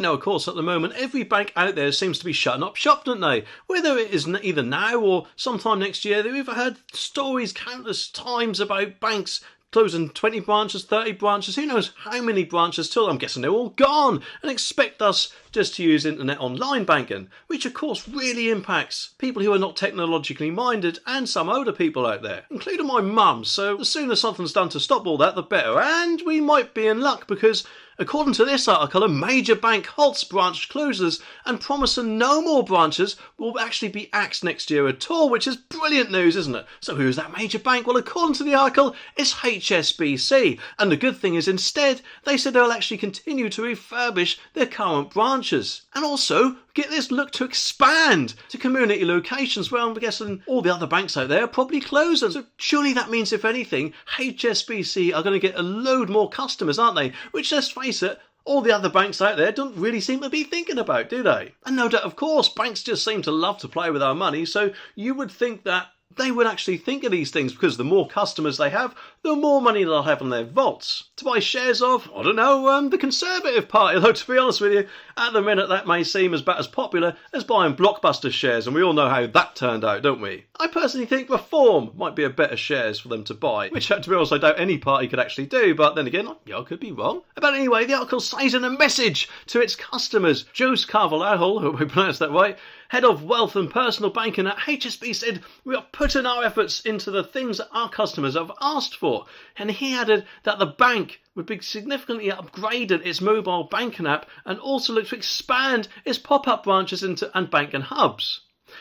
know, of course, at the moment, every bank out there seems to be shutting up shop, don't they? Whether it is either now or sometime next year, we've heard stories countless times about banks closing 20 branches, 30 branches, who knows how many branches till I'm guessing they're all gone, and expect us just to use internet online banking, which of course really impacts people who are not technologically minded and some older people out there, including my mum. So the sooner something's done to stop all that, the better. And we might be in luck because, according to this article, a major bank halts branch closures and promising no more branches will actually be axed next year at all, which is brilliant news, isn't it? So who's that major bank? Well, according to the article, it's HSBC. And the good thing is, instead, they said they'll actually continue to refurbish their current branches. And also, get this, look to expand to community locations where I'm guessing all the other banks out there are probably closing. So surely that means, if anything, HSBC are going to get a load more customers, aren't they? Which, let's face it, all the other banks out there don't really seem to be thinking about, do they? And no doubt, of course, banks just seem to love to play with our money, so you would think that they would actually think of these things, because the more customers they have, the more money they'll have in their vaults to buy shares of, I don't know, the Conservative Party. Although, to be honest with you, at the minute that may seem about as popular as buying Blockbuster shares, and we all know how that turned out, don't we? I personally think Reform might be a better shares for them to buy, which, to be honest, I doubt any party could actually do, but then again, I could be wrong. But anyway, the article says in a message to its customers, Jose Carvalho, hope I pronounced that right, head of wealth and personal banking at HSBC, said, "We are putting our efforts into the things that our customers have asked for." And he added that the bank would be significantly upgraded its mobile banking app and also look to expand its pop-up branches and banking hubs.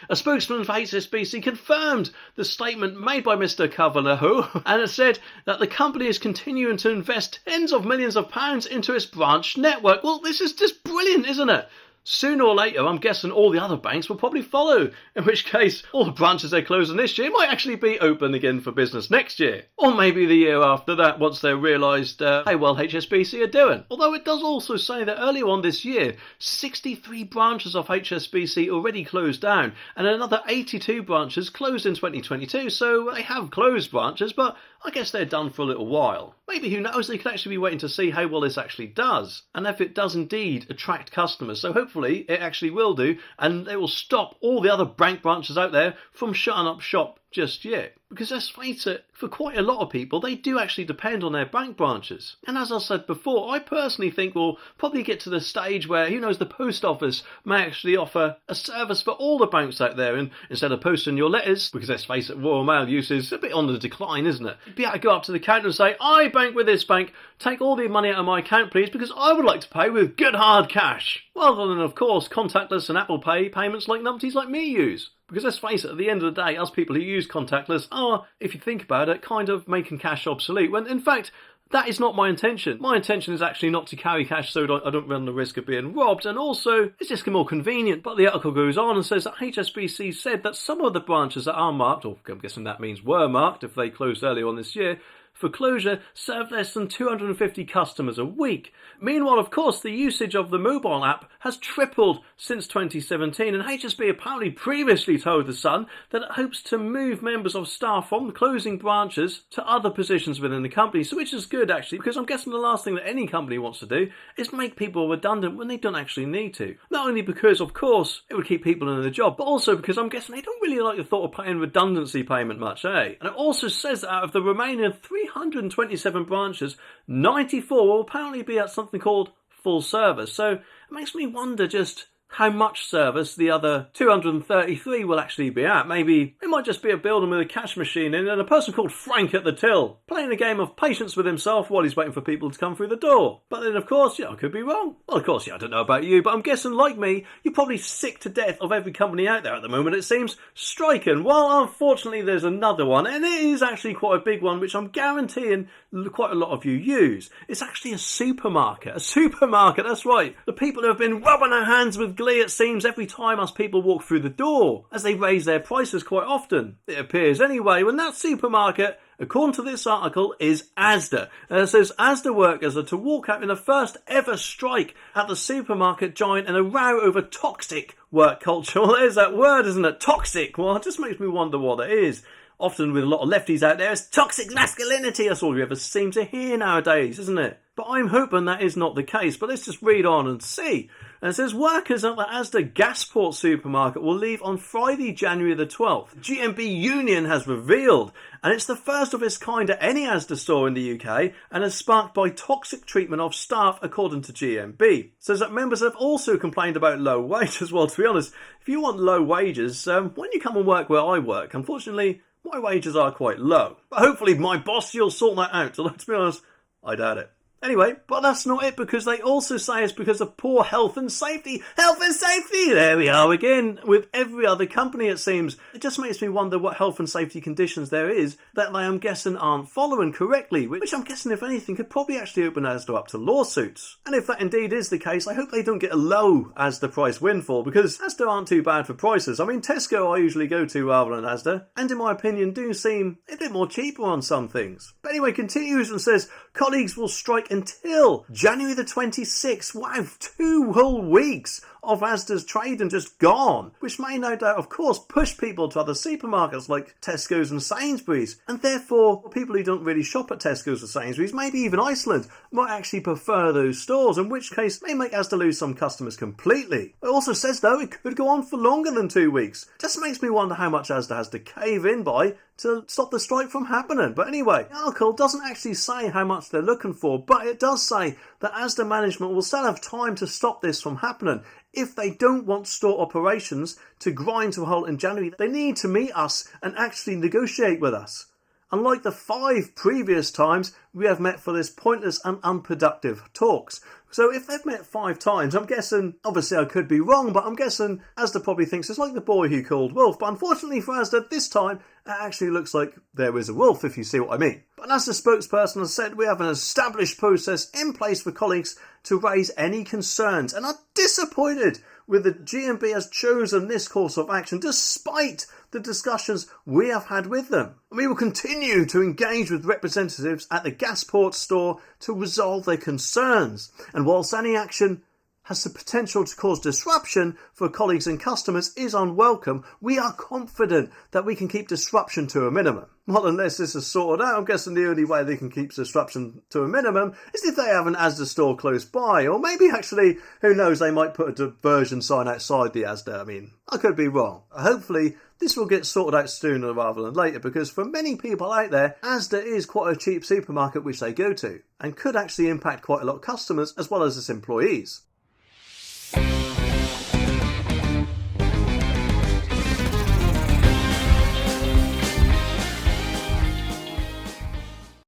A spokesman for HSBC confirmed the statement made by Mr. Carvalho and has said that the company is continuing to invest tens of millions of pounds into its branch network. Well, this is just brilliant, isn't it? Sooner or later, I'm guessing all the other banks will probably follow, in which case all the branches they're closing this year might actually be open again for business next year. Or maybe the year after that, once they've realised how well HSBC are doing. Although it does also say that earlier on this year, 63 branches of HSBC already closed down, and another 82 branches closed in 2022, so they have closed branches, but I guess they're done for a little while. Maybe, who knows, they could actually be waiting to see how well this actually does, and if it does indeed attract customers. So hopefully it actually will do, and they will stop all the other bank branches out there from shutting up shop just yet. Because let's face it, for quite a lot of people, they do actually depend on their bank branches. And as I said before, I personally think we'll probably get to the stage where, who knows, the post office may actually offer a service for all the banks out there, and instead of posting your letters, because let's face it, Royal Mail use is a bit on the decline, isn't it? You'd be able to go up to the counter and say, "I bank with this bank, take all the money out of my account please, because I would like to pay with good hard cash." Rather than, of course, contactless and Apple Pay payments like numpties like me use. Because let's face it, at the end of the day, us people who use contactless are, if you think about it, kind of making cash obsolete. When in fact, that is not my intention. My intention is actually not to carry cash so I don't run the risk of being robbed, and also it's just more convenient. But the article goes on and says that HSBC said that some of the branches that are marked, or I'm guessing that means were marked if they closed earlier on this year, for closure, serve less than 250 customers a week. Meanwhile, of course, the usage of the mobile app has tripled since 2017, and HSB apparently previously told The Sun that it hopes to move members of staff from closing branches to other positions within the company, so which is good actually, because I'm guessing the last thing that any company wants to do is make people redundant when they don't actually need to. Not only because, of course, it would keep people in a job, but also because I'm guessing they don't really like the thought of paying redundancy payment much, eh? And it also says that out of the remaining 327 branches, 94 will apparently be at something called full service. So it makes me wonder just how much service the other 233 will actually be at. Maybe it might just be a building with a cash machine in and a person called Frank at the till, playing a game of patience with himself while he's waiting for people to come through the door. But then, of course, I could be wrong. Well, of course, I don't know about you, but I'm guessing, like me, you're probably sick to death of every company out there at the moment, it seems, striking. Well, unfortunately, there's another one, and it is actually quite a big one, which I'm guaranteeing quite a lot of you use. It's actually a supermarket. A supermarket, that's right. The people who have been rubbing their hands with glee, it seems, every time us people walk through the door, as they raise their prices quite often. It appears anyway, when that supermarket, according to this article, is Asda. And it says Asda workers are to walk out in the first ever strike at the supermarket giant in a row over toxic work culture. Well, there's that word, isn't it? Toxic. Well, it just makes me wonder what it is. Often with a lot of lefties out there, it's toxic masculinity. That's all you ever seem to hear nowadays, isn't it? But I'm hoping that is not the case. But let's just read on and see. And it says workers at the Asda Gasport supermarket will leave on Friday, January the 12th. GMB Union has revealed, and it's the first of its kind at any Asda store in the UK and is sparked by toxic treatment of staff, according to GMB. It says that members have also complained about low wages. Well, to be honest, if you want low wages, when you come and work where I work, unfortunately, my wages are quite low. But hopefully my boss, you'll sort that out. So let's be honest, I doubt it. Anyway, but that's not it, because they also say it's because of poor health and safety. Health and safety! There we are again. With every other company, it seems. It just makes me wonder what health and safety conditions there is that they, I'm guessing, aren't following correctly, which I'm guessing, if anything, could probably actually open Asda up to lawsuits. And if that indeed is the case, I hope they don't get a low Asda price windfall, because Asda aren't too bad for prices. I mean, Tesco I usually go to rather than Asda, and in my opinion do seem a bit more cheaper on some things. But anyway, continues and says, colleagues will strike until January the 26th. Wow, 2 whole weeks of Asda's trade and just gone, which may no doubt, of course, push people to other supermarkets like Tesco's and Sainsbury's, and therefore people who don't really shop at Tesco's or Sainsbury's, maybe even Iceland, might actually prefer those stores, in which case may make Asda lose some customers completely. It also says, though, it could go on for longer than 2 weeks. Just makes me wonder how much Asda has to cave in by to stop the strike from happening. But anyway, the article doesn't actually say how much they're looking for, but it does say that Asda management will still have time to stop this from happening. If they don't want store operations to grind to a halt in January, they need to meet us and actually negotiate with us. Unlike the 5 previous times we have met for this pointless and unproductive talks. So if they've met 5 times, I'm guessing, obviously I could be wrong, but I'm guessing Asda probably thinks it's like the boy who called wolf. But unfortunately for Asda, this time it actually looks like there is a wolf, if you see what I mean. But as the spokesperson has said, we have an established process in place for colleagues to raise any concerns, and are disappointed with the GMB has chosen this course of action despite the discussions we have had with them. We will continue to engage with representatives at the Gasport store to resolve their concerns. And whilst any action has the potential to cause disruption for colleagues and customers is unwelcome, we are confident that we can keep disruption to a minimum. Well, unless this is sorted out, I'm guessing the only way they can keep disruption to a minimum is if they have an Asda store close by. Or maybe actually, who knows, they might put a diversion sign outside the Asda. I mean, I could be wrong. Hopefully, this will get sorted out sooner rather than later, because for many people out there, Asda is quite a cheap supermarket which they go to, and could actually impact quite a lot of customers as well as its employees.